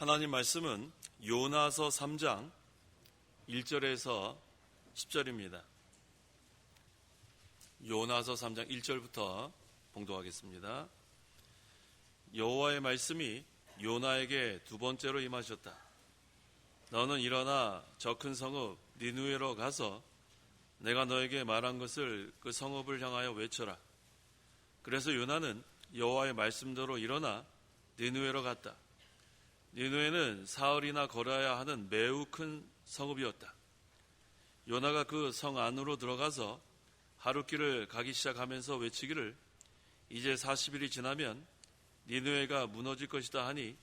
하나님 말씀은 요나서 3장 1절에서 10절입니다. 요나서 3장 1절부터 봉독하겠습니다. 여호와의 말씀이 요나에게 두 번째로 임하셨다. 너는 일어나 저 큰 성읍 니느웨로 가서 내가 너에게 말한 것을 그 성읍을 향하여 외쳐라. 그래서 요나는 여호와의 말씀대로 일어나 니느웨로 갔다. 니느웨는 사흘이나 걸어야 하는 매우 큰 성읍이었다. 요나가 그 성 안으로 들어가서 하룻길을 가기 시작하면서 외치기를 이제 40일이 지나면 니느웨가 무너질 것이다 하니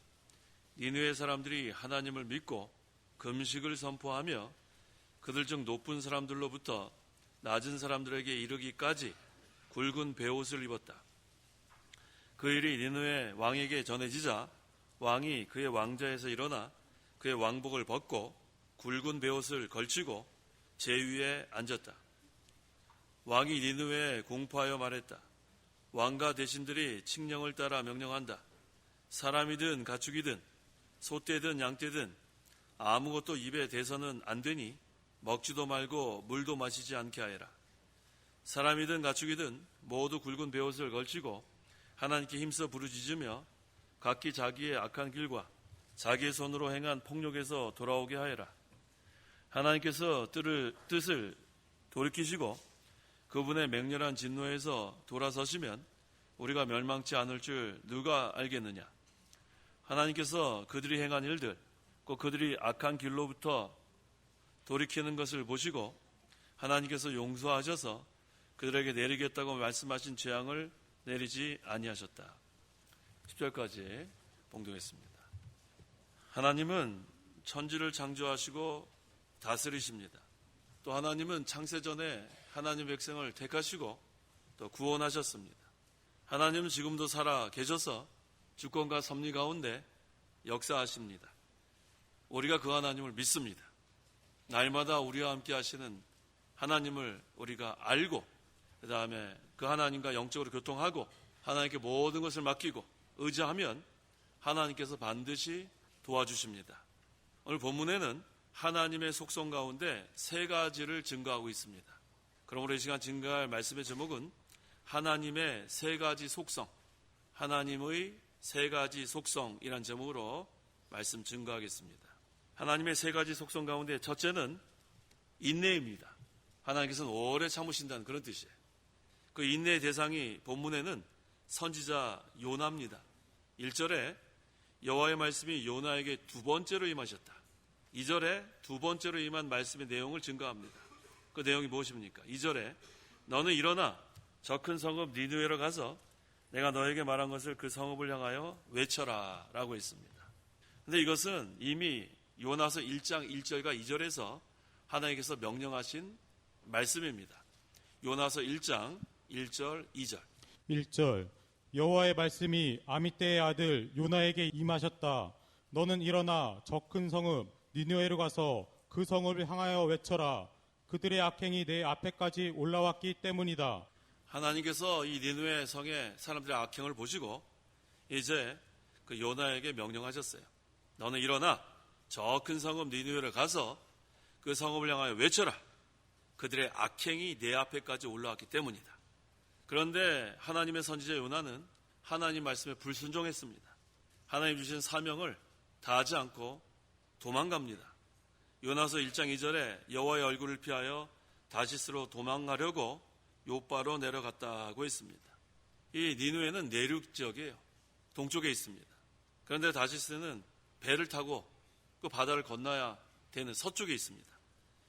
니느웨 사람들이 하나님을 믿고 금식을 선포하며 그들 중 높은 사람들로부터 낮은 사람들에게 이르기까지 굵은 베옷을 입었다. 그 일이 니느웨 왕에게 전해지자 왕이 그의 왕좌에서 일어나 그의 왕복을 벗고 굵은 베옷을 걸치고 제위에 앉았다. 왕이 니느웨에 공포하여 말했다. 왕과 대신들이 칙령을 따라 명령한다. 사람이든 가축이든 소떼든 양떼든 아무것도 입에 대서는 안 되니 먹지도 말고 물도 마시지 않게 하여라. 사람이든 가축이든 모두 굵은 베옷을 걸치고 하나님께 힘써 부르짖으며 각기 자기의 악한 길과 자기의 손으로 행한 폭력에서 돌아오게 하여라. 하나님께서 뜻을 돌이키시고 그분의 맹렬한 진노에서 돌아서시면 우리가 멸망치 않을 줄 누가 알겠느냐. 하나님께서 그들이 행한 일들, 곧 그들이 악한 길로부터 돌이키는 것을 보시고 하나님께서 용서하셔서 그들에게 내리겠다고 말씀하신 재앙을 내리지 아니하셨다. 10절까지 봉독했습니다. 하나님은 천지를 창조하시고 다스리십니다. 또 하나님은 창세전에 하나님 백성을 택하시고 또 구원하셨습니다. 하나님은 지금도 살아 계셔서 주권과 섭리 가운데 역사하십니다. 우리가 그 하나님을 믿습니다. 날마다 우리와 함께 하시는 하나님을 우리가 알고 그 다음에 그 하나님과 영적으로 교통하고 하나님께 모든 것을 맡기고 의지하면 하나님께서 반드시 도와주십니다. 오늘 본문에는 하나님의 속성 가운데 세 가지를 증거하고 있습니다. 그러므로 이 시간 증거할 말씀의 제목은 하나님의 세 가지 속성, 하나님의 세 가지 속성이란 제목으로 말씀 증거하겠습니다. 하나님의 세 가지 속성 가운데 첫째는 인내입니다. 하나님께서는 오래 참으신다는 그런 뜻이에요. 그 인내의 대상이 본문에는 선지자 요나입니다. 1절에 여호와의 말씀이 요나에게 두 번째로 임하셨다. 2절에 두 번째로 임한 말씀의 내용을 증거합니다. 그 내용이 무엇입니까? 2절에 너는 일어나 저 큰 성읍 니느웨로 가서 내가 너에게 말한 것을 그 성읍을 향하여 외쳐라 라고 했습니다. 그런데 이것은 이미 요나서 1장 1절과 2절에서 하나님께서 명령하신 말씀입니다. 요나서 1장 1절 2절 1절 여호와의 말씀이 아미떼의 아들 요나에게 임하셨다. 너는 일어나 저 큰 성읍 니느웨로 가서 그 성읍을 향하여 외쳐라. 그들의 악행이 내 앞에까지 올라왔기 때문이다. 하나님께서 이 니느웨 성의 사람들의 악행을 보시고 이제 그 요나에게 명령하셨어요. 너는 일어나 저 큰 성읍 니느웨로 가서 그 성읍을 향하여 외쳐라. 그들의 악행이 내 앞에까지 올라왔기 때문이다. 그런데 하나님의 선지자 요나는 하나님 말씀에 불순종했습니다. 하나님 주신 사명을 다하지 않고 도망갑니다. 요나서 1장 2절에 여호와의 얼굴을 피하여 다시스로 도망가려고 요바로 내려갔다고 했습니다. 이 니느웨는 내륙 지역이에요. 동쪽에 있습니다. 그런데 다시스는 배를 타고 그 바다를 건너야 되는 서쪽에 있습니다.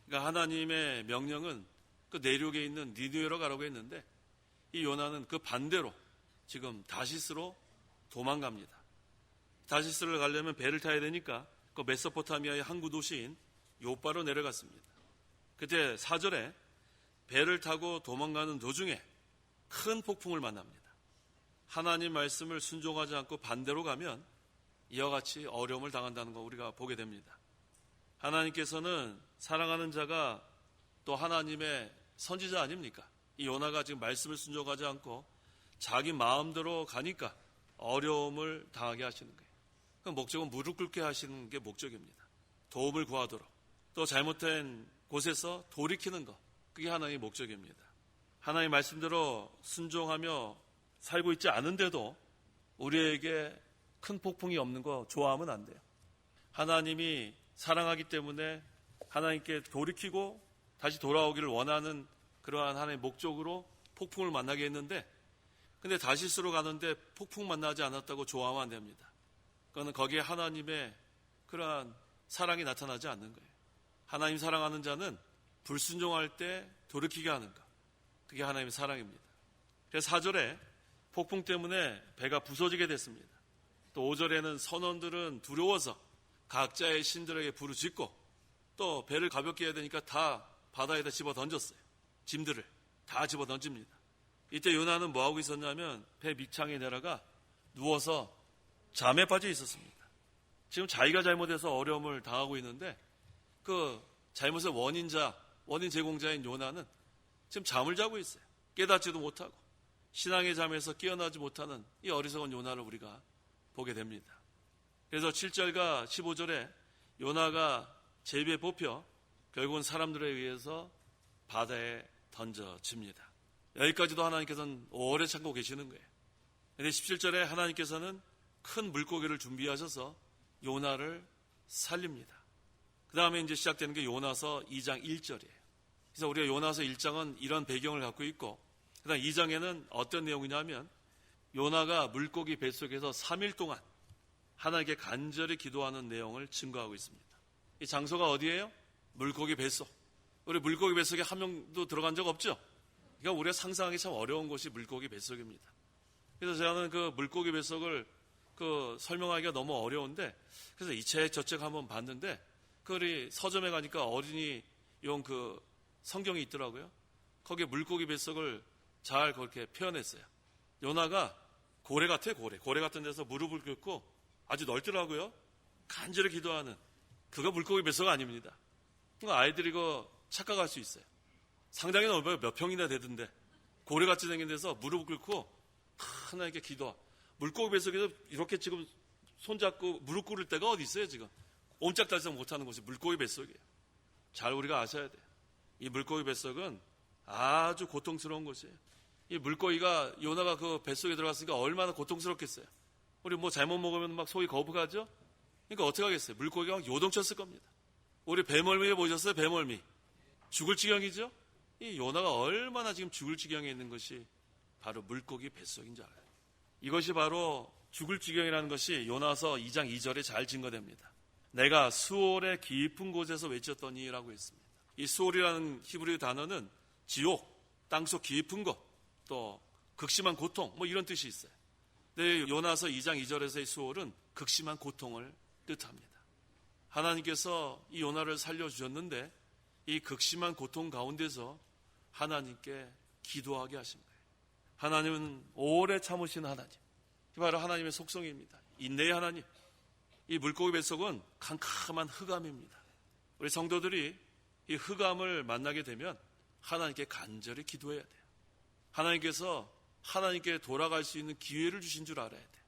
그러니까 하나님의 명령은 그 내륙에 있는 니느웨로 가라고 했는데 이 요나는 그 반대로 지금 다시스로 도망갑니다. 다시스를 가려면 배를 타야 되니까 그 메소포타미아의 항구 도시인 요바로 내려갔습니다. 그때 4절에 배를 타고 도망가는 도중에 큰 폭풍을 만납니다. 하나님 말씀을 순종하지 않고 반대로 가면 이와 같이 어려움을 당한다는 거 우리가 보게 됩니다. 하나님께서는 사랑하는 자가 또 하나님의 선지자 아닙니까? 이 요나가 지금 말씀을 순종하지 않고 자기 마음대로 가니까 어려움을 당하게 하시는 거예요. 그 목적은 무릎 꿇게 하시는 게 목적입니다. 도움을 구하도록. 또 잘못된 곳에서 돌이키는 것. 그게 하나님의 목적입니다. 하나님의 말씀대로 순종하며 살고 있지 않은데도 우리에게 큰 폭풍이 없는 거 좋아하면 안 돼요. 하나님이 사랑하기 때문에 하나님께 돌이키고 다시 돌아오기를 원하는 그러한 하나님의 목적으로 폭풍을 만나게 했는데, 근데 다시스로 가는데 폭풍 만나지 않았다고 좋아하면 안 됩니다. 그거는 거기에 하나님의 그러한 사랑이 나타나지 않는 거예요. 하나님 사랑하는 자는 불순종할 때 돌이키게 하는 것. 그게 하나님의 사랑입니다. 그래서 4절에 폭풍 때문에 배가 부서지게 됐습니다. 또 5절에는 선원들은 두려워서 각자의 신들에게 부르짖고 또 배를 가볍게 해야 되니까 다 바다에다 집어 던졌어요. 짐들을 다 집어 던집니다. 이때 요나는 뭐하고 있었냐면 배 밑창에 내려가 누워서 잠에 빠져 있었습니다. 지금 자기가 잘못해서 어려움을 당하고 있는데 그 잘못의 원인 제공자인 요나는 지금 잠을 자고 있어요. 깨닫지도 못하고 신앙의 잠에서 깨어나지 못하는 이 어리석은 요나를 우리가 보게 됩니다. 그래서 7절과 15절에 요나가 제비에 뽑혀 결국은 사람들에 의해서 바다에 던져집니다. 여기까지도 하나님께서는 오래 참고 계시는 거예요. 그런데 17절에 하나님께서는 큰 물고기를 준비하셔서 요나를 살립니다. 그 다음에 이제 시작되는 게 요나서 2장 1절이에요. 그래서 우리가 요나서 1장은 이런 배경을 갖고 있고, 그 다음 2장에는 어떤 내용이냐면 요나가 물고기 뱃속에서 3일 동안 하나님께 간절히 기도하는 내용을 증거하고 있습니다. 이 장소가 어디예요? 물고기 뱃속. 우리 물고기 뱃속에 한 명도 들어간 적 없죠? 그러니까 우리가 상상하기 참 어려운 곳이 물고기 뱃속입니다. 그래서 저는 그 물고기 뱃속을 설명하기가 너무 어려운데, 그래서 이 책 저 책 한번 봤는데, 그 서점에 가니까 어린이 용 그 성경이 있더라고요. 거기에 물고기 뱃속을 잘 그렇게 표현했어요. 요나가 고래 같아요, 고래 같은 데서 무릎을 꿇고 아주 넓더라고요. 간절히 기도하는, 그거 물고기 뱃속 아닙니다. 아이들이 이거 착각할 수 있어요. 상당히 넓어요. 몇 평이나 되던데 고래같이 생긴 데서 무릎을 꿇고 하나님께 기도. 물고기 뱃속에서 이렇게 지금 손잡고 무릎 꿇을 때가 어디 있어요. 지금 옴짝달싹 못하는 곳이 물고기 뱃속이에요. 잘 우리가 아셔야 돼요. 이 물고기 뱃속은 아주 고통스러운 곳이에요. 이 물고기가 요나가 그 뱃속에 들어갔으니까 얼마나 고통스럽겠어요. 우리 뭐 잘못 먹으면 막 속이 거북하죠. 그러니까 어떻게 하겠어요. 물고기가 막 요동쳤을 겁니다. 우리 배멀미 보셨어요? 배멀미. 죽을 지경이죠. 이 요나가 얼마나 지금 죽을 지경에 있는 것이 바로 물고기 뱃속인 줄 알아요. 이것이 바로 죽을 지경이라는 것이 요나서 2장 2절에 잘 증거됩니다. 내가 수올의 깊은 곳에서 외쳤더니 라고 했습니다. 이 수올이라는 히브리 단어는 지옥, 땅속 깊은 곳, 또 극심한 고통, 뭐 이런 뜻이 있어요. 근데 요나서 2장 2절에서의 수올은 극심한 고통을 뜻합니다. 하나님께서 이 요나를 살려주셨는데 이 극심한 고통 가운데서 하나님께 기도하게 하신 거예요. 하나님은 오래 참으신 하나님. 이 바로 하나님의 속성입니다. 인내의 하나님. 이 물고기 뱃속은 캄캄한 흑암입니다. 우리 성도들이 이 흑암을 만나게 되면 하나님께 간절히 기도해야 돼요. 하나님께서 하나님께 돌아갈 수 있는 기회를 주신 줄 알아야 돼요.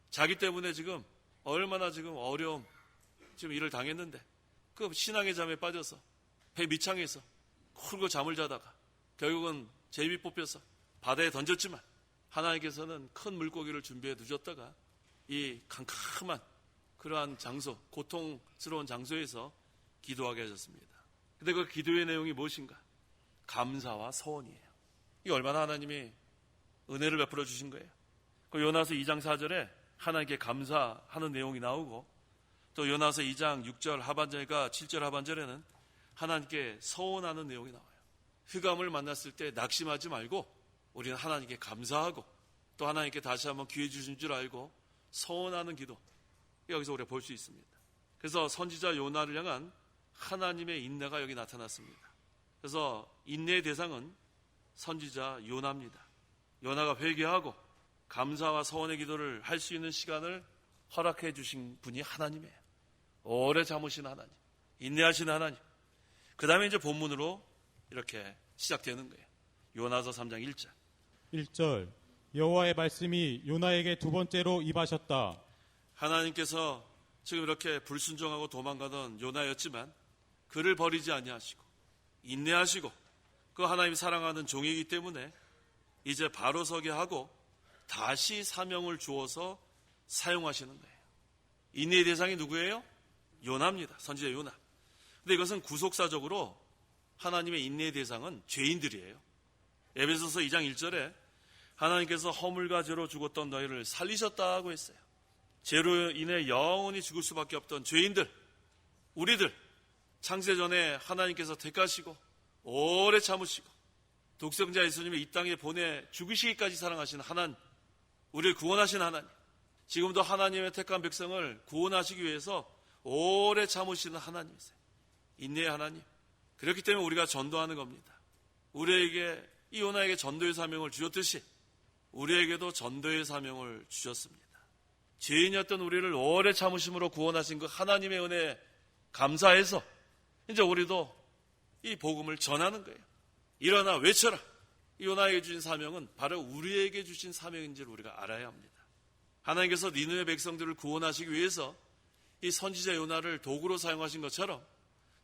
자기 때문에 지금 얼마나 지금 어려움, 지금 일을 당했는데 그 신앙의 잠에 빠져서 배 밑창에서 쿨고 잠을 자다가 결국은 제비 뽑혀서 바다에 던졌지만 하나님께서는 큰 물고기를 준비해 두셨다가 이 캄캄한 그러한 장소, 고통스러운 장소에서 기도하게 하셨습니다. 근데 그 기도의 내용이 무엇인가? 감사와 서원이에요. 이게 얼마나 하나님이 은혜를 베풀어 주신 거예요. 그 요나서 2장 4절에 하나님께 감사하는 내용이 나오고, 또 요나서 2장 6절 하반절과 7절 하반절에는 하나님께 서원하는 내용이 나와요. 흑암을 만났을 때 낙심하지 말고 우리는 하나님께 감사하고 또 하나님께 다시 한번 기회 주신 줄 알고 서원하는 기도, 여기서 우리가 볼 수 있습니다. 그래서 선지자 요나를 향한 하나님의 인내가 여기 나타났습니다. 그래서 인내의 대상은 선지자 요나입니다. 요나가 회개하고 감사와 서원의 기도를 할 수 있는 시간을 허락해 주신 분이 하나님이에요. 오래 참으신 하나님, 인내하시는 하나님. 그 다음에 이제 본문으로 이렇게 시작되는 거예요. 요나서 3장 1절. 1절 여호와의 말씀이 요나에게 두 번째로 임하셨다. 하나님께서 지금 이렇게 불순종하고 도망가던 요나였지만 그를 버리지 아니하시고 인내하시고 그 하나님 사랑하는 종이기 때문에 이제 바로 서게 하고 다시 사명을 주어서 사용하시는 거예요. 인내의 대상이 누구예요? 요나입니다. 선지자 요나. 근데 이것은 구속사적으로 하나님의 인내의 대상은 죄인들이에요. 에베소서 2장 1절에 하나님께서 허물과 죄로 죽었던 너희를 살리셨다고 했어요. 죄로 인해 영원히 죽을 수밖에 없던 죄인들, 우리들, 창세전에 하나님께서 택하시고 오래 참으시고 독생자 예수님을 이 땅에 보내 죽으시기까지 사랑하신 하나님, 우리를 구원하신 하나님, 지금도 하나님의 택한 백성을 구원하시기 위해서 오래 참으시는 하나님이세요. 인내의 하나님. 그렇기 때문에 우리가 전도하는 겁니다. 우리에게 이 요나에게 전도의 사명을 주셨듯이 우리에게도 전도의 사명을 주셨습니다. 죄인이었던 우리를 오래 참으심으로 구원하신 그 하나님의 은혜에 감사해서 이제 우리도 이 복음을 전하는 거예요. 일어나 외쳐라. 이 요나에게 주신 사명은 바로 우리에게 주신 사명인지를 우리가 알아야 합니다. 하나님께서 니느웨 백성들을 구원하시기 위해서 이 선지자 요나를 도구로 사용하신 것처럼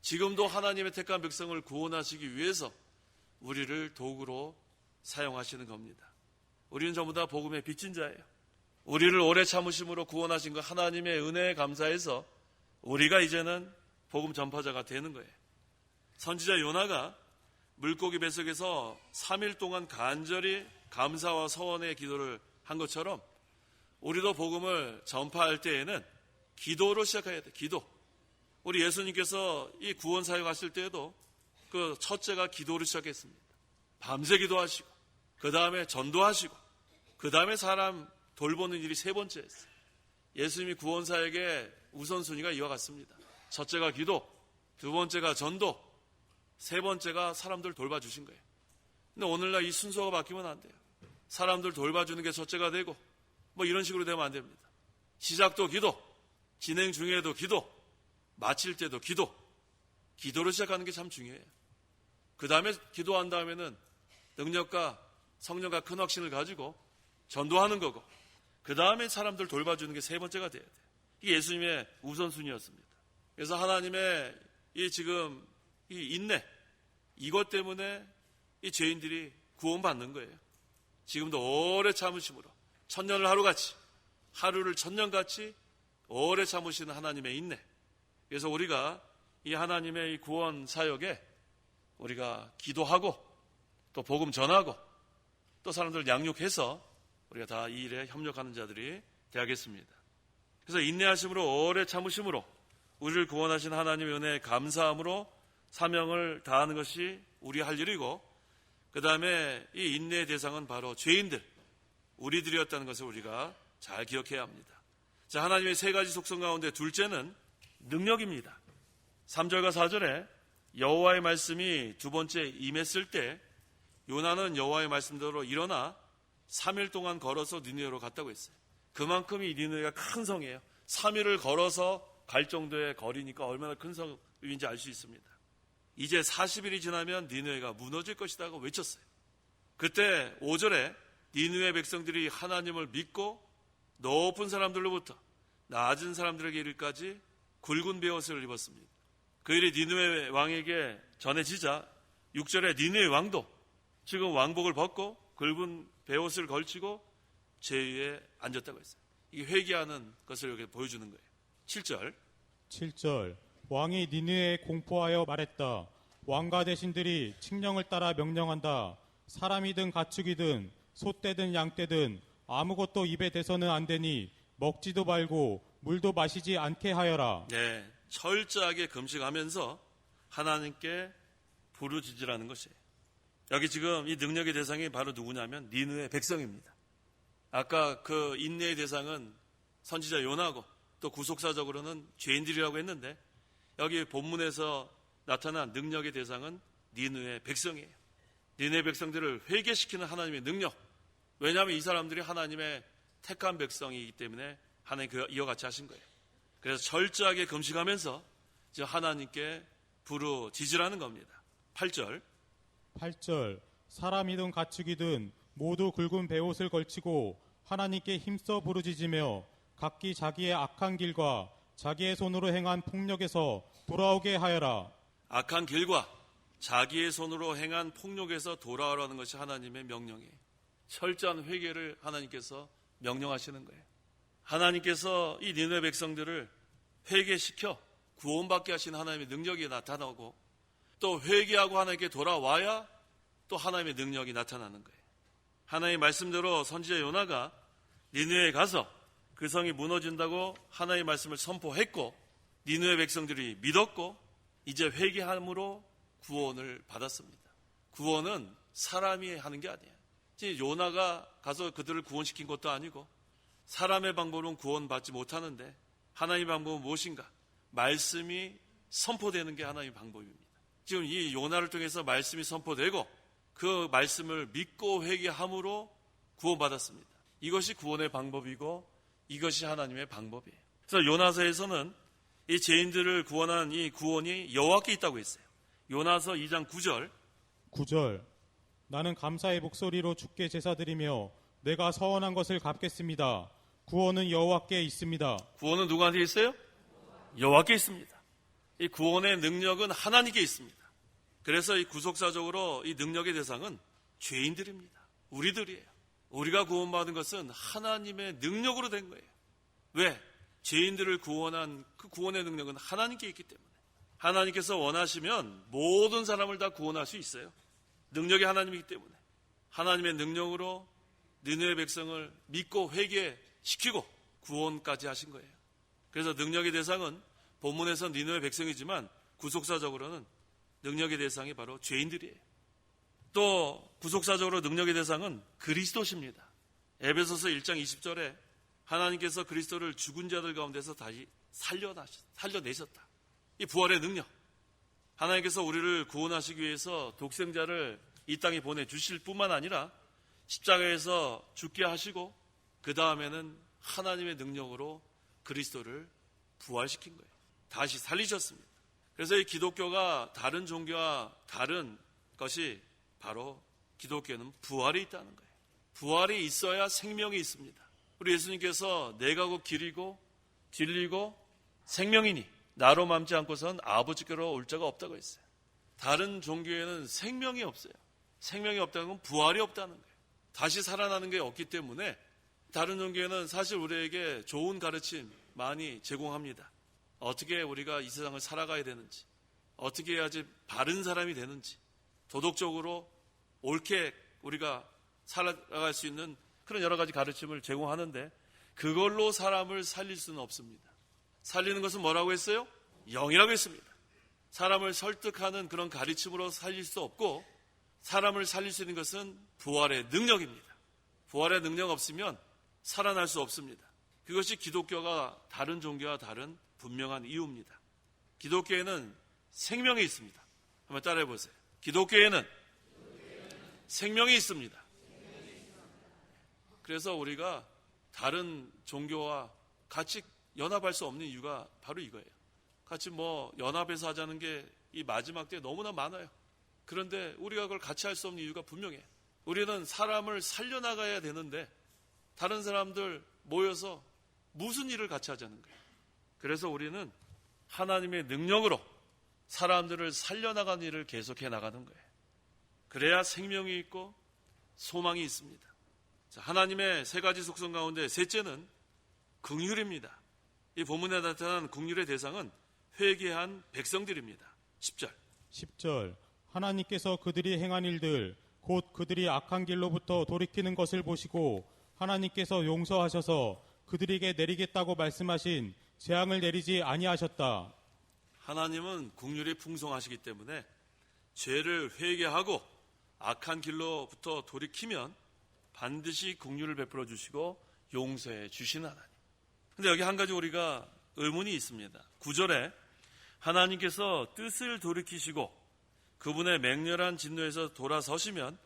지금도 하나님의 택한 백성을 구원하시기 위해서 우리를 도구로 사용하시는 겁니다. 우리는 전부 다 복음의 빚진 자예요. 우리를 오래 참으심으로 구원하신 그 하나님의 은혜에 감사해서 우리가 이제는 복음 전파자가 되는 거예요. 선지자 요나가 물고기 뱃속에서 3일 동안 간절히 감사와 서원의 기도를 한 것처럼 우리도 복음을 전파할 때에는 기도로 시작해야 돼. 기도. 우리 예수님께서 이 구원 사역하실 때에도 그 첫째가 기도로 시작했습니다. 밤새 기도하시고 그 다음에 전도하시고 그 다음에 사람 돌보는 일이 세 번째였어요. 예수님이 구원 사역의 우선순위가 이와 같습니다. 첫째가 기도, 두 번째가 전도, 세 번째가 사람들 돌봐주신 거예요. 근데 오늘날 이 순서가 바뀌면 안 돼요. 사람들 돌봐주는 게 첫째가 되고 뭐 이런 식으로 되면 안 됩니다. 시작도 기도, 진행 중에도 기도, 마칠 때도 기도. 기도로 시작하는 게 참 중요해요. 그 다음에 기도한 다음에는 능력과 성령과 큰 확신을 가지고 전도하는 거고 그 다음에 사람들 돌봐주는 게 세 번째가 돼야 돼요. 이게 예수님의 우선순위였습니다. 그래서 하나님의 이 지금 이 인내 이것 때문에 이 죄인들이 구원받는 거예요. 지금도 오래 참으심으로 천년을 하루같이 하루를 천년같이 오래 참으시는 하나님의 인내. 그래서 우리가 이 하나님의 이 구원 사역에 우리가 기도하고 또 복음 전하고 또 사람들 양육해서 우리가 다 이 일에 협력하는 자들이 되야겠습니다. 그래서 인내하심으로 오래 참으심으로 우리를 구원하신 하나님의 은혜에 감사함으로 사명을 다하는 것이 우리 할 일이고 그 다음에 이 인내의 대상은 바로 죄인들, 우리들이었다는 것을 우리가 잘 기억해야 합니다. 자, 하나님의 세 가지 속성 가운데 둘째는 능력입니다. 3절과 4절에 여호와의 말씀이 두 번째 임했을 때 요나는 여호와의 말씀대로 일어나 3일 동안 걸어서 니느웨로 갔다고 했어요. 그만큼 이 니느웨가 큰 성이에요. 3일을 걸어서 갈 정도의 거리니까 얼마나 큰 성인지 알 수 있습니다. 이제 40일이 지나면 니느웨가 무너질 것이라고 외쳤어요. 그때 5절에 니느웨 백성들이 하나님을 믿고 높은 사람들로부터 낮은 사람들에게 이르기까지 굵은 베옷을 입었습니다. 그 일이 니느웨 왕에게 전해지자 6절에 니느웨 왕도 지금 왕복을 벗고 굵은 베옷을 걸치고 제위에 앉았다고 했어요. 이게 회개하는 것을 이렇게 보여주는 거예요. 7절 왕이 니느웨에 공포하여 말했다. 왕과 대신들이 칙령을 따라 명령한다. 사람이든 가축이든 소떼든 양떼든 아무것도 입에 대서는 안 되니 먹지도 말고 물도 마시지 않게 하여라. 네, 철저하게 금식하면서 하나님께 부르짖으라는 것이에요. 여기 지금 이 능력의 대상이 바로 누구냐면 니느웨 백성입니다. 아까 그 인내의 대상은 선지자 요나고 또 구속사적으로는 죄인들이라고 했는데 여기 본문에서 나타난 능력의 대상은 니느웨 백성이에요. 니느웨 백성들을 회개시키는 하나님의 능력. 왜냐하면 이 사람들이 하나님의 택한 백성이기 때문에 하나님 이와 같이 하신 거예요. 그래서 철저하게 금식하면서 이제 하나님께 부르짖으라는 겁니다. 8절 사람이든 가축이든 모두 굵은 베옷을 걸치고 하나님께 힘써 부르짖으며 각기 자기의 악한 길과 자기의 손으로 행한 폭력에서 돌아오게 하여라. 악한 길과 자기의 손으로 행한 폭력에서 돌아오라는 것이 하나님의 명령이에요. 철저한 회개를 하나님께서 명령하시는 거예요. 하나님께서 이 니느웨 백성들을 회개시켜 구원받게 하신 하나님의 능력이 나타나고 또 회개하고 하나님께 돌아와야 또 하나님의 능력이 나타나는 거예요. 하나님의 말씀대로 선지자 요나가 니느웨에 가서 그 성이 무너진다고 하나님의 말씀을 선포했고 니느웨 백성들이 믿었고 이제 회개함으로 구원을 받았습니다. 구원은 사람이 하는 게 아니에요. 요나가 가서 그들을 구원시킨 것도 아니고 사람의 방법은 구원받지 못하는데 하나님의 방법은 무엇인가? 말씀이 선포되는 게 하나님의 방법입니다. 지금 이 요나를 통해서 말씀이 선포되고 그 말씀을 믿고 회개함으로 구원받았습니다. 이것이 구원의 방법이고 이것이 하나님의 방법이에요. 그래서 요나서에서는 이 죄인들을 구원한 이 구원이 여호와께 있다고 했어요. 요나서 2장 9절 9절 나는 감사의 목소리로 주께 제사드리며 내가 서원한 것을 갚겠습니다. 구원은 여호와께 있습니다. 구원은 누구한테 있어요? 여호와께 있습니다. 이 구원의 능력은 하나님께 있습니다. 그래서 이 구속사적으로 이 능력의 대상은 죄인들입니다. 우리들이에요. 우리가 구원받은 것은 하나님의 능력으로 된 거예요. 왜? 죄인들을 구원한 그 구원의 능력은 하나님께 있기 때문에 하나님께서 원하시면 모든 사람을 다 구원할 수 있어요. 능력이 하나님이기 때문에 하나님의 능력으로 니느웨 백성을 믿고 회개시키고 구원까지 하신 거예요. 그래서 능력의 대상은 본문에서 니느웨 백성이지만 구속사적으로는 능력의 대상이 바로 죄인들이에요. 또 구속사적으로 능력의 대상은 그리스도십니다. 에베소서 1장 20절에 하나님께서 그리스도를 죽은 자들 가운데서 다시 살려내셨다. 이 부활의 능력. 하나님께서 우리를 구원하시기 위해서 독생자를 이 땅에 보내주실 뿐만 아니라 십자가에서 죽게 하시고 그 다음에는 하나님의 능력으로 그리스도를 부활시킨 거예요. 다시 살리셨습니다. 그래서 이 기독교가 다른 종교와 다른 것이 바로 기독교는 부활이 있다는 거예요. 부활이 있어야 생명이 있습니다. 우리 예수님께서 내가 곧 길이고 진리고 생명이니 나로 맘지 않고선 아버지께로 올 자가 없다고 했어요. 다른 종교에는 생명이 없어요. 생명이 없다는 건 부활이 없다는 거예요. 다시 살아나는 게 없기 때문에 다른 종교에는 사실 우리에게 좋은 가르침 많이 제공합니다. 어떻게 우리가 이 세상을 살아가야 되는지, 어떻게 해야지 바른 사람이 되는지, 도덕적으로 옳게 우리가 살아갈 수 있는 그런 여러 가지 가르침을 제공하는데 그걸로 사람을 살릴 수는 없습니다. 살리는 것은 뭐라고 했어요? 영이라고 했습니다. 사람을 설득하는 그런 가르침으로 살릴 수 없고 사람을 살릴 수 있는 것은 부활의 능력입니다. 부활의 능력 없으면 살아날 수 없습니다. 그것이 기독교가 다른 종교와 다른 분명한 이유입니다. 기독교에는 생명이 있습니다. 한번 따라해 보세요. 기독교에는 생명이 있습니다. 그래서 우리가 다른 종교와 같이 연합할 수 없는 이유가 바로 이거예요. 같이 연합해서 하자는 게 이 마지막 때에 너무나 많아요. 그런데 우리가 그걸 같이 할 수 없는 이유가 분명해요. 우리는 사람을 살려나가야 되는데 다른 사람들 모여서 무슨 일을 같이 하자는 거예요. 그래서 우리는 하나님의 능력으로 사람들을 살려나가는 일을 계속해 나가는 거예요. 그래야 생명이 있고 소망이 있습니다. 자, 하나님의 세 가지 속성 가운데 셋째는 긍휼입니다. 이 본문에 나타난 긍휼의 대상은 회개한 백성들입니다. 10절 하나님께서 그들이 행한 일들 곧 그들이 악한 길로부터 돌이키는 것을 보시고 하나님께서 용서하셔서 그들에게 내리겠다고 말씀하신 재앙을 내리지 아니하셨다. 하나님은 긍휼이 풍성하시기 때문에 죄를 회개하고 악한 길로부터 돌이키면 반드시 긍휼을 베풀어 주시고 용서해 주시는 하나님. 근데 여기 한 가지 우리가 의문이 있습니다. 9절에 하나님께서 뜻을 돌이키시고 그분의 맹렬한 진노에서 돌아서시면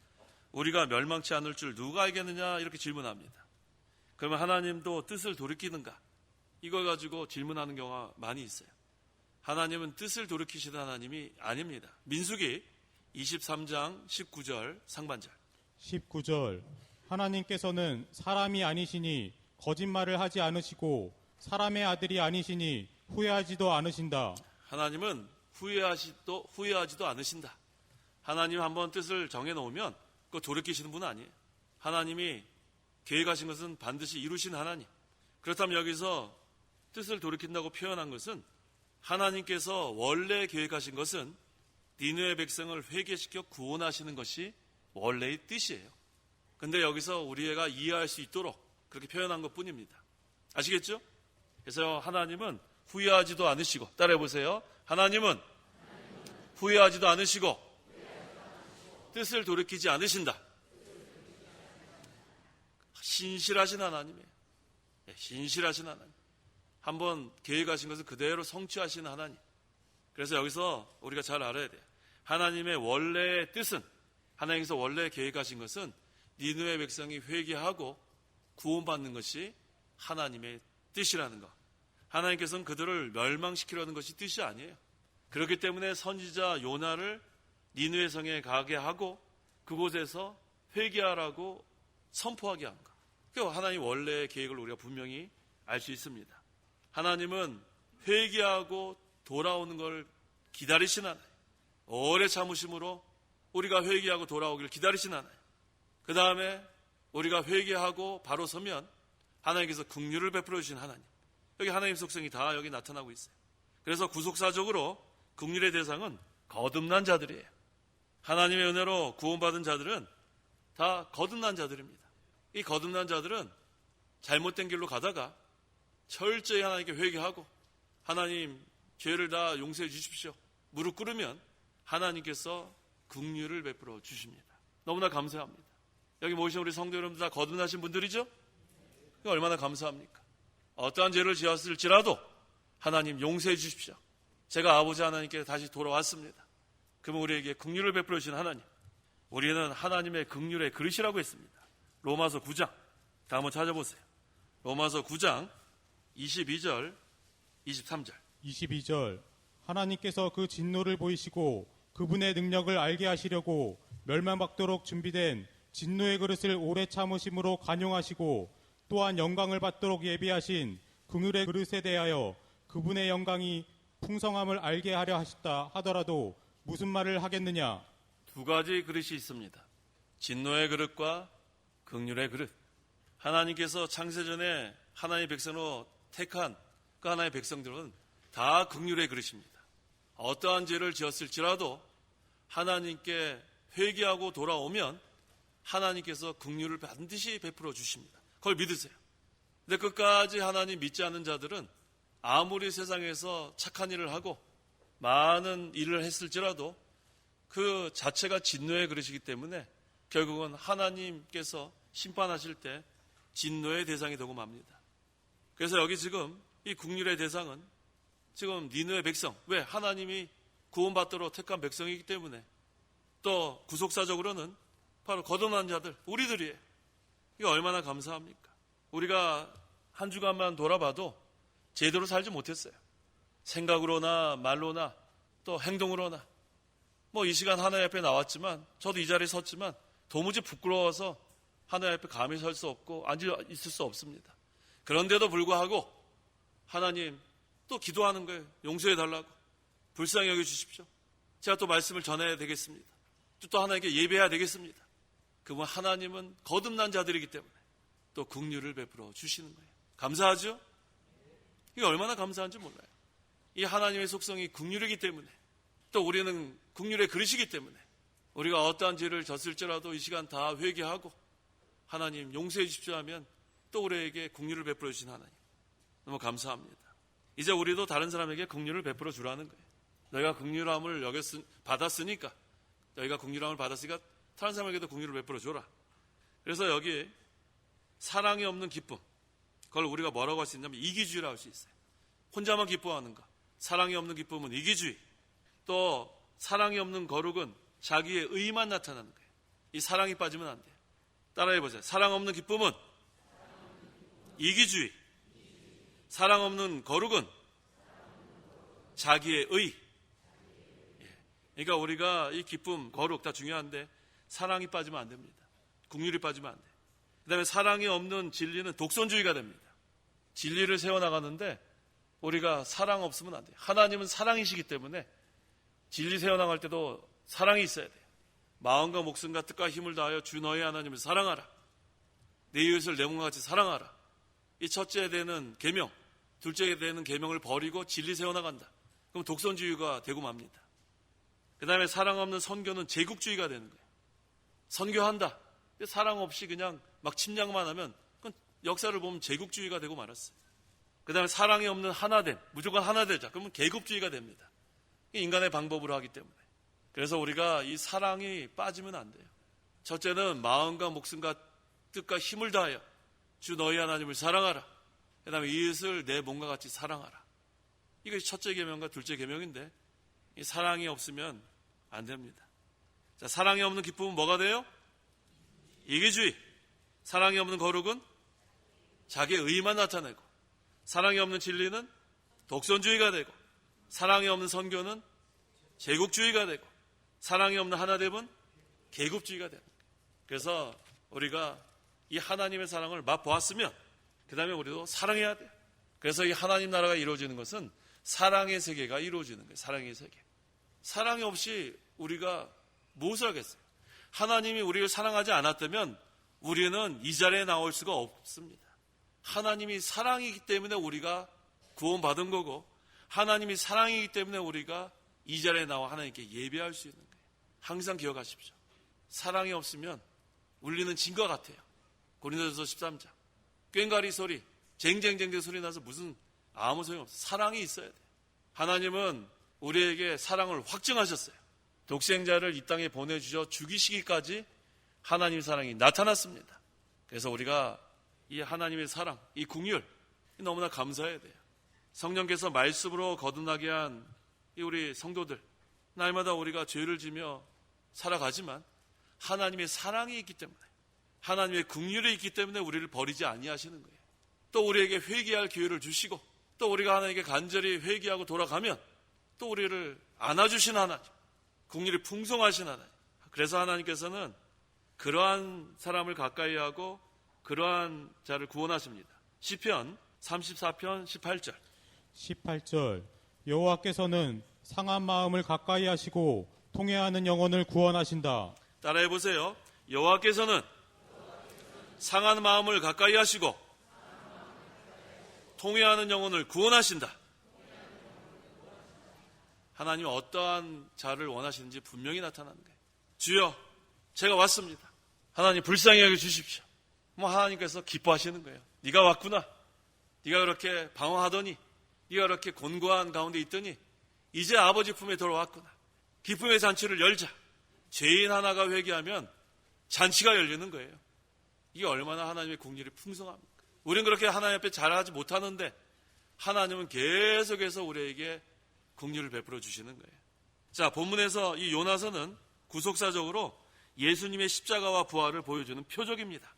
우리가 멸망치 않을 줄 누가 알겠느냐 이렇게 질문합니다. 그러면 하나님도 뜻을 돌이키는가? 이걸 가지고 질문하는 경우가 많이 있어요. 하나님은 뜻을 돌이키시는 하나님이 아닙니다. 민수기 23장 19절 상반절 19절 하나님께서는 사람이 아니시니 거짓말을 하지 않으시고 사람의 아들이 아니시니 후회하지도 않으신다. 하나님은 후회하지도 않으신다. 하나님 한번 뜻을 정해놓으면 그거 돌이키시는 분은 아니에요. 하나님이 계획하신 것은 반드시 이루신 하나님. 그렇다면 여기서 뜻을 돌이킨다고 표현한 것은 하나님께서 원래 계획하신 것은 니느웨 백성을 회개시켜 구원하시는 것이 원래의 뜻이에요. 근데 여기서 우리가 이해할 수 있도록 그렇게 표현한 것 뿐입니다. 아시겠죠? 그래서 하나님은 후회하지도 않으시고, 따라해보세요. 하나님은 후회하지도 않으시고 뜻을 돌이키지 않으신다. 신실하신 하나님이에요. 신실하신 하나님. 한번 계획하신 것을 그대로 성취하시는 하나님. 그래서 여기서 우리가 잘 알아야 돼요. 하나님의 원래의 뜻은, 하나님께서 원래 계획하신 것은 니느웨 백성이 회개하고 구원받는 것이 하나님의 뜻이라는 것. 하나님께서는 그들을 멸망시키려는 것이 뜻이 아니에요. 그렇기 때문에 선지자 요나를 니느웨 성에 가게 하고 그곳에서 회개하라고 선포하게 한 것. 그 하나님 원래의 계획을 우리가 분명히 알 수 있습니다. 하나님은 회개하고 돌아오는 걸 기다리신 하나님. 오래 참으심으로 우리가 회개하고 돌아오기를 기다리신 하나님. 그 다음에 우리가 회개하고 바로 서면 하나님께서 긍휼을 베풀어 주신 하나님. 여기 하나님 속성이 다 여기 나타나고 있어요. 그래서 구속사적으로 긍휼의 대상은 거듭난 자들이에요. 하나님의 은혜로 구원받은 자들은 다 거듭난 자들입니다. 이 거듭난 자들은 잘못된 길로 가다가 철저히 하나님께 회개하고 하나님 죄를 다 용서해 주십시오. 무릎 꿇으면 하나님께서 긍휼을 베풀어 주십니다. 너무나 감사합니다. 여기 모이신 우리 성도 여러분들 다 거듭나신 분들이죠? 얼마나 감사합니까? 어떠한 죄를 지었을지라도 하나님 용서해 주십시오. 제가 아버지 하나님께 다시 돌아왔습니다. 그러면 우리에게 긍휼을 베풀어 주신 하나님. 우리는 하나님의 긍휼의 그릇이라고 했습니다. 로마서 9장. 다 한번 찾아보세요. 로마서 9장 22절, 23절. 22절. 하나님께서 그 진노를 보이시고 그분의 능력을 알게 하시려고 멸망받도록 준비된 진노의 그릇을 오래 참으심으로 간용하시고 또한 영광을 받도록 예비하신 긍휼의 그릇에 대하여 그분의 영광이 풍성함을 알게 하려 하셨다 하더라도 무슨 말을 하겠느냐? 두 가지 그릇이 있습니다. 진노의 그릇과 긍휼의 그릇. 하나님께서 창세전에 하나님의 백성으로 택한 그 하나님의 백성들은 다 긍휼의 그릇입니다. 어떠한 죄를 지었을지라도 하나님께 회개하고 돌아오면 하나님께서 긍휼을 반드시 베풀어 주십니다. 그걸 믿으세요. 근데 끝까지 하나님 믿지 않는 자들은 아무리 세상에서 착한 일을 하고 많은 일을 했을지라도 그 자체가 진노의 그릇이기 때문에 결국은 하나님께서 심판하실 때 진노의 대상이 되고 맙니다. 그래서 여기 지금 이 긍휼의 대상은 지금 니느웨 백성, 왜? 하나님이 구원받도록 택한 백성이기 때문에, 또 구속사적으로는 바로 거듭난 자들, 우리들이에요. 이게 얼마나 감사합니까? 우리가 한 주간만 돌아봐도 제대로 살지 못했어요. 생각으로나 말로나 또 행동으로나. 뭐 이 시간 하나님 앞에 나왔지만, 저도 이 자리에 섰지만 도무지 부끄러워서 하나님 앞에 감히 설 수 없고 앉아 있을 수 없습니다. 그런데도 불구하고 하나님 또 기도하는 거예요. 용서해 달라고. 불쌍히 여겨주십시오. 제가 또 말씀을 전해야 되겠습니다. 또 하나님께 예배해야 되겠습니다. 그분 하나님은 거듭난 자들이기 때문에 또 긍휼을 베풀어 주시는 거예요. 감사하죠? 이게 얼마나 감사한지 몰라요. 이 하나님의 속성이 긍휼이기 때문에, 또 우리는 긍휼의 그릇이기 때문에 우리가 어떠한 죄를 졌을지라도 이 시간 다 회개하고 하나님 용서해 주십시오 하면 또 우리에게 긍휼을 베풀어 주신 하나님, 너무 감사합니다. 이제 우리도 다른 사람에게 긍휼을 베풀어 주라는 거예요. 너희가 긍휼함을 받았으니까, 너희가 긍휼함을 받았으니까 다른 사람에게도 긍휼을 베풀어 줘라. 그래서 여기 사랑이 없는 기쁨, 그걸 우리가 뭐라고 할 수 있냐면 이기주의라고 할 수 있어요. 혼자만 기뻐하는 것. 사랑이 없는 기쁨은 이기주의. 또 사랑이 없는 거룩은 자기의 의만 나타나는 거예요. 이 사랑이 빠지면 안 돼요. 따라해보세요. 사랑 없는 기쁨은 이기주의. 사랑 없는 거룩은 자기의 의. 그러니까 우리가 이 기쁨, 거룩 다 중요한데 사랑이 빠지면 안 됩니다. 긍휼이 빠지면 안 돼요. 그 다음에 사랑이 없는 진리는 독선주의가 됩니다. 진리를 세워나가는데 우리가 사랑 없으면 안 돼요. 하나님은 사랑이시기 때문에 진리 세워나갈 때도 사랑이 있어야 돼요. 마음과 목숨과 뜻과 힘을 다하여 주 너희 하나님을 사랑하라. 내 이웃을 내 몸과 같이 사랑하라. 이 첫째 되는 계명, 둘째 되는 계명을 버리고 진리 세워나간다. 그럼 독선주의가 되고 맙니다. 그 다음에 사랑 없는 선교는 제국주의가 되는 거예요. 선교한다. 사랑 없이 그냥 막 침략만 하면 그건 역사를 보면 제국주의가 되고 말았어요. 그 다음에 사랑이 없는 하나됨, 무조건 하나 되자. 그러면 계급주의가 됩니다. 인간의 방법으로 하기 때문에. 그래서 우리가 이 사랑이 빠지면 안 돼요. 첫째는 마음과 목숨과 뜻과 힘을 다하여 주 너희 하나님을 사랑하라. 그 다음에 이웃을 내 몸과 같이 사랑하라. 이것이 첫째 계명과 둘째 계명인데 이 사랑이 없으면 안 됩니다. 자, 사랑이 없는 기쁨은 뭐가 돼요? 이기주의. 사랑이 없는 거룩은 자기의 의만 나타내고, 사랑이 없는 진리는 독선주의가 되고, 사랑이 없는 선교는 제국주의가 되고, 사랑이 없는 하나됨은 계급주의가 되는 거예요. 그래서 우리가 이 하나님의 사랑을 맛보았으면 그 다음에 우리도 사랑해야 돼요. 그래서 이 하나님 나라가 이루어지는 것은 사랑의 세계가 이루어지는 거예요. 사랑의 세계. 사랑이 없이 우리가 무엇을 하겠어요? 하나님이 우리를 사랑하지 않았다면 우리는 이 자리에 나올 수가 없습니다. 하나님이 사랑이기 때문에 우리가 구원받은 거고, 하나님이 사랑이기 때문에 우리가 이 자리에 나와 하나님께 예배할 수 있는 거예요. 항상 기억하십시오. 사랑이 없으면 울리는 진과 같아요. 고린도전서 13장. 꽹과리 소리, 쟁쟁쟁쟁 소리 나서 무슨 아무 소용이 없어요. 사랑이 있어야 돼요. 하나님은 우리에게 사랑을 확증하셨어요. 독생자를 이 땅에 보내주셔 죽이시기까지 하나님의 사랑이 나타났습니다. 그래서 우리가 이 하나님의 사랑, 이 긍휼 너무나 감사해야 돼요. 성령께서 말씀으로 거듭나게 한 이 우리 성도들, 날마다 우리가 죄를 지며 살아가지만 하나님의 사랑이 있기 때문에, 하나님의 긍휼이 있기 때문에 우리를 버리지 아니하시는 거예요. 또 우리에게 회개할 기회를 주시고, 또 우리가 하나님께 간절히 회개하고 돌아가면 또 우리를 안아주신 하나님, 긍휼이 풍성하신 하나님. 그래서 하나님께서는 그러한 사람을 가까이하고 그러한 자를 구원하십니다. 시편 34편 18절. 18절. 여호와께서는 상한 마음을 가까이 하시고 통회하는 영혼을 구원하신다. 따라해 보세요. 여호와께서는 상한 마음을 가까이 하시고 통회하는 영혼을 구원하신다. 하나님은 어떠한 자를 원하시는지 분명히 나타나는 거예요. 주여, 제가 왔습니다. 하나님 불쌍히 여겨 주십시오. 하나님께서 기뻐하시는 거예요. 네가 왔구나. 네가 그렇게 방황하더니, 네가 그렇게 곤고한 가운데 있더니 이제 아버지 품에 돌아왔구나. 기쁨의 잔치를 열자. 죄인 하나가 회개하면 잔치가 열리는 거예요. 이게 얼마나 하나님의 긍휼이 풍성합니까? 우리는 그렇게 하나님 앞에 잘하지 못하는데 하나님은 계속해서 우리에게 긍휼을 베풀어 주시는 거예요. 자, 본문에서 이 요나서는 구속사적으로 예수님의 십자가와 부활을 보여주는 표적입니다.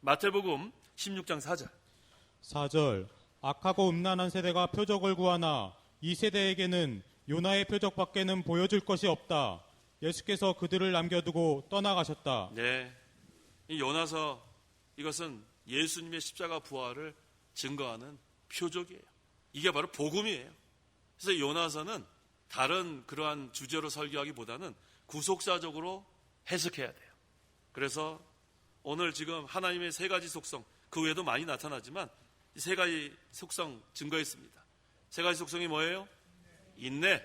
마태복음 16장 4절. 4절. 악하고 음란한 세대가 표적을 구하나 이 세대에게는 요나의 표적밖에는 보여줄 것이 없다. 예수께서 그들을 남겨두고 떠나가셨다. 네, 이 요나서, 이것은 예수님의 십자가 부활을 증거하는 표적이에요. 이게 바로 복음이에요. 그래서 요나서는 다른 그러한 주제로 설교하기보다는 구속사적으로 해석해야 돼요. 그래서 오늘 지금 하나님의 세 가지 속성, 그 외에도 많이 나타나지만 이 세 가지 속성 증거했습니다. 세 가지 속성이 뭐예요? 인내,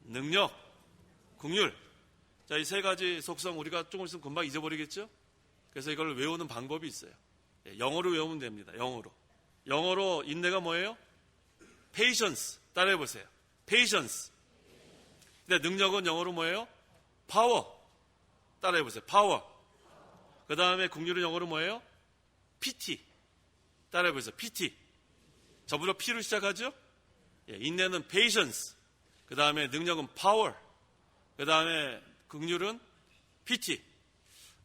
능력, 긍휼. 자, 이 세 가지 속성 우리가 조금 있으면 금방 잊어버리겠죠? 그래서 이걸 외우는 방법이 있어요. 영어로 외우면 됩니다. 영어로 인내가 뭐예요? patience. 따라해 보세요. patience. 근데 능력은 영어로 뭐예요? power. 따라해 보세요. power. 그 다음에 긍휼은 영어로 뭐예요? pity. 따라해 보세요. pity. 저보다 P로 시작하죠? 인내는 patience. 그 다음에 능력은 power. 그 다음에 긍휼은 pity.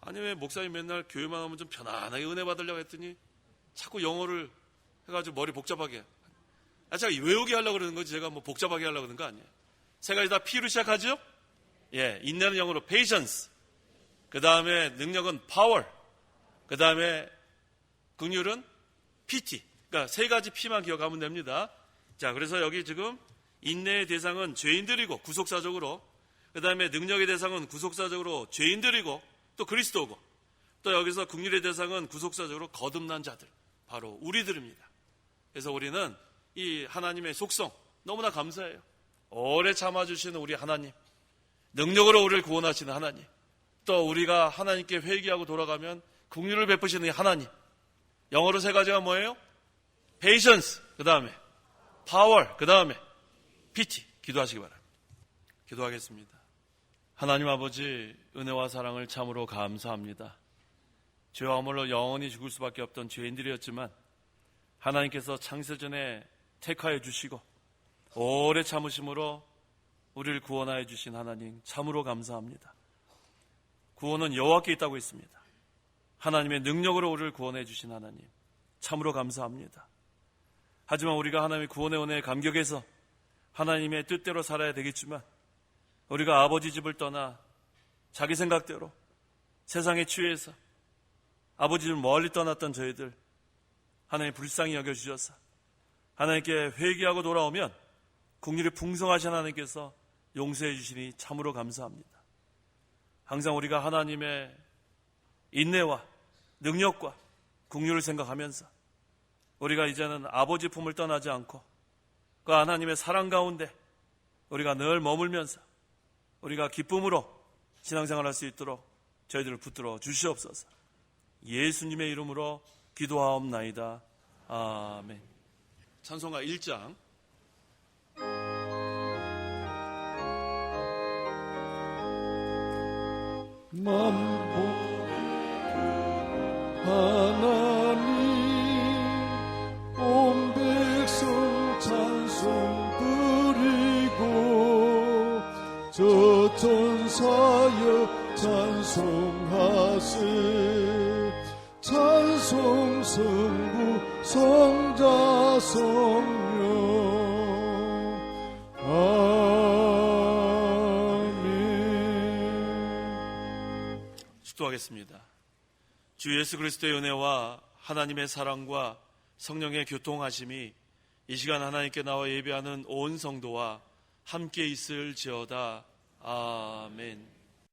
아니, 왜 목사님 맨날 교회만 하면 좀 편안하게 은혜 받으려고 했더니 자꾸 영어를 해가지고 머리 복잡하게. 제가 외우게 하려고 그러는 거지 제가 뭐 복잡하게 하려고 그러는 거 아니에요. 세 가지 다 P로 시작하죠? 인내는 영어로 patience. 그 다음에 능력은 power. 그 다음에 긍휼은 pity. 그러니까 세 가지 P만 기억하면 됩니다. 자, 그래서 여기 지금 인내의 대상은 죄인들이고 구속사적으로, 그 다음에 능력의 대상은 구속사적으로 죄인들이고 또 그리스도고, 또 여기서 긍휼의 대상은 구속사적으로 거듭난 자들, 바로 우리들입니다. 그래서 우리는 이 하나님의 속성 너무나 감사해요. 오래 참아주시는 우리 하나님, 능력으로 우리를 구원하시는 하나님, 또 우리가 하나님께 회개하고 돌아가면 긍휼을 베푸시는 하나님. 영어로 세 가지가 뭐예요? patience, 그 다음에 power, 그 다음에 pity. 기도하시기 바랍니다. 기도하겠습니다. 하나님 아버지, 은혜와 사랑을 참으로 감사합니다. 죄와 허물로 영원히 죽을 수밖에 없던 죄인들이었지만 하나님께서 창세전에 택하여 주시고 오래 참으심으로 우리를 구원하여 주신 하나님, 참으로 감사합니다. 구원은 여호와께 있다고 했습니다. 하나님의 능력으로 우리를 구원해 주신 하나님, 참으로 감사합니다. 하지만 우리가 하나님의 구원의 은혜에 감격해서 하나님의 뜻대로 살아야 되겠지만, 우리가 아버지 집을 떠나 자기 생각대로 세상에 취해서 아버지 집을 멀리 떠났던 저희들, 하나님 불쌍히 여겨주셔서 하나님께 회개하고 돌아오면 긍휼이 풍성하신 하나님께서 용서해 주시니 참으로 감사합니다. 항상 우리가 하나님의 인내와 능력과 긍휼을 생각하면서 우리가 이제는 아버지 품을 떠나지 않고 그 하나님의 사랑 가운데 우리가 늘 머물면서 우리가 기쁨으로 신앙생활할 수 있도록 저희들을 붙들어 주시옵소서. 예수님의 이름으로 기도하옵나이다. 아멘. 찬송가 1장. 만복 하나님, 온 백성 찬송 드리고 저 천사여 찬송하세. 찬송 성부 성자 성령. 아멘. 축도하겠습니다. 주 예수 그리스도의 은혜와 하나님의 사랑과 성령의 교통하심이 이 시간 하나님께 나와 예배하는 온 성도와 함께 있을지어다. 아멘.